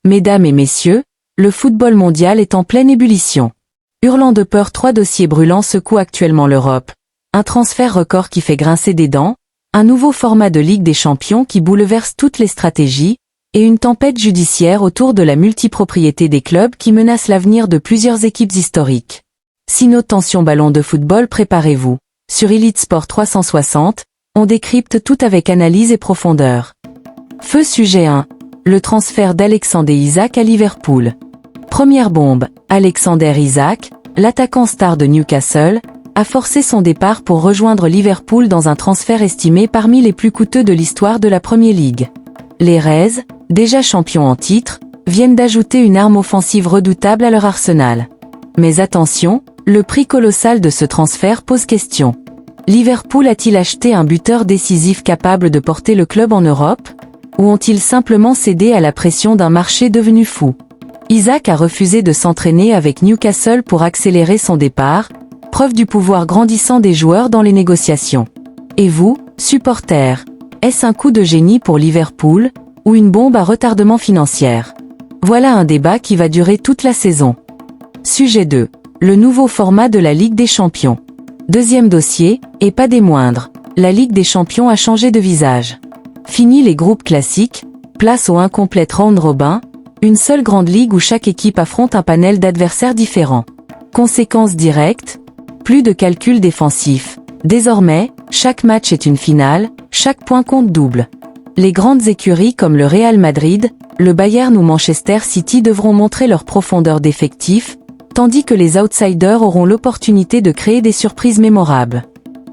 Mesdames et messieurs, le football mondial est en pleine ébullition. Hurlant de peur, 3 dossiers brûlants secouent actuellement l'Europe. Un transfert record qui fait grincer des dents, un nouveau format de Ligue des Champions qui bouleverse toutes les stratégies, et une tempête judiciaire autour de la multipropriété des clubs qui menace l'avenir de plusieurs équipes historiques. Sino Tension Ballon de football, préparez-vous. Sur Elite Sport 360, on décrypte tout avec analyse et profondeur. Feu sujet 1. Le transfert d'Alexander Isak à Liverpool. Première bombe, Alexander Isak, l'attaquant star de Newcastle, a forcé son départ pour rejoindre Liverpool dans un transfert estimé parmi les plus coûteux de l'histoire de la Premier League. Les Reds, déjà champions en titre, viennent d'ajouter une arme offensive redoutable à leur arsenal. Mais attention, le prix colossal de ce transfert pose question. Liverpool a-t-il acheté un buteur décisif capable de porter le club en Europe ? Ou ont-ils simplement cédé à la pression d'un marché devenu fou ? Isak a refusé de s'entraîner avec Newcastle pour accélérer son départ, preuve du pouvoir grandissant des joueurs dans les négociations. Et vous, supporters, est-ce un coup de génie pour Liverpool, ou une bombe à retardement financier ? Voilà un débat qui va durer toute la saison. Sujet 2. Le nouveau format de la Ligue des Champions. Deuxième dossier, et pas des moindres, la Ligue des Champions a changé de visage. Fini les groupes classiques, place au incomplet round robin, une seule grande ligue où chaque équipe affronte un panel d'adversaires différents. Conséquence directe, plus de calcul défensif. Désormais, chaque match est une finale, chaque point compte double. Les grandes écuries comme le Real Madrid, le Bayern ou Manchester City devront montrer leur profondeur d'effectif, tandis que les outsiders auront l'opportunité de créer des surprises mémorables.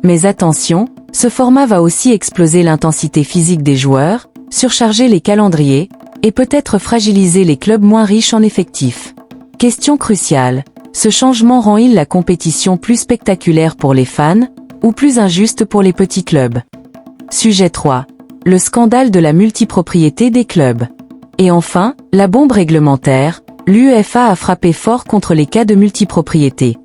Mais attention, ce format va aussi exploser l'intensité physique des joueurs, surcharger les calendriers, et peut-être fragiliser les clubs moins riches en effectifs. Question cruciale, ce changement rend-il la compétition plus spectaculaire pour les fans, ou plus injuste pour les petits clubs ? Sujet 3. Le scandale de la multipropriété des clubs. Et enfin, la bombe réglementaire, l'UEFA a frappé fort contre les cas de multipropriété.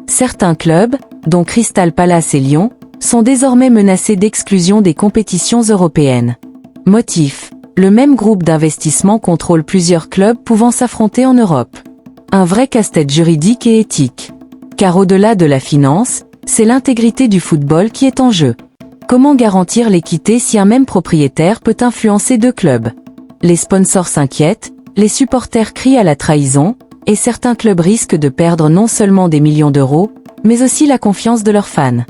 Certains clubs, dont Crystal Palace et Lyon, sont désormais menacés d'exclusion des compétitions européennes. Motif, le même groupe d'investissement contrôle plusieurs clubs pouvant s'affronter en Europe. Un vrai casse-tête juridique et éthique. Car au-delà de la finance, c'est l'intégrité du football qui est en jeu. Comment garantir l'équité si un même propriétaire peut influencer 2 clubs ? Les sponsors s'inquiètent, les supporters crient à la trahison, et certains clubs risquent de perdre non seulement des millions d'euros, mais aussi la confiance de leurs fans.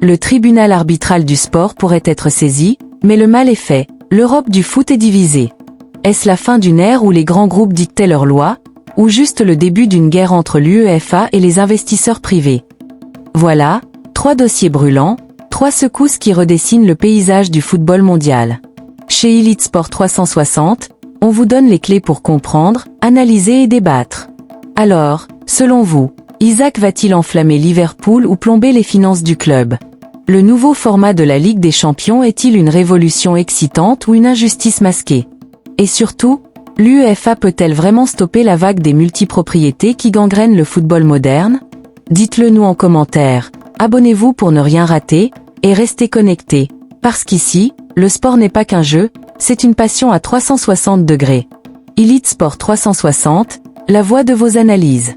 Le tribunal arbitral du sport pourrait être saisi, mais le mal est fait, l'Europe du foot est divisée. Est-ce la fin d'une ère où les grands groupes dictaient leurs lois, ou juste le début d'une guerre entre l'UEFA et les investisseurs privés ? Voilà, 3 dossiers brûlants, 3 secousses qui redessinent le paysage du football mondial. Chez Elite Sport 360, on vous donne les clés pour comprendre, analyser et débattre. Alors, selon vous, Isak va-t-il enflammer Liverpool ou plomber les finances du club ? Le nouveau format de la Ligue des Champions est-il une révolution excitante ou une injustice masquée ? Et surtout, l'UEFA peut-elle vraiment stopper la vague des multipropriétés qui gangrènent le football moderne ? Dites-le nous en commentaire, abonnez-vous pour ne rien rater, et restez connectés, parce qu'ici, le sport n'est pas qu'un jeu, c'est une passion à 360 degrés. Elite Sport 360, la voix de vos analyses.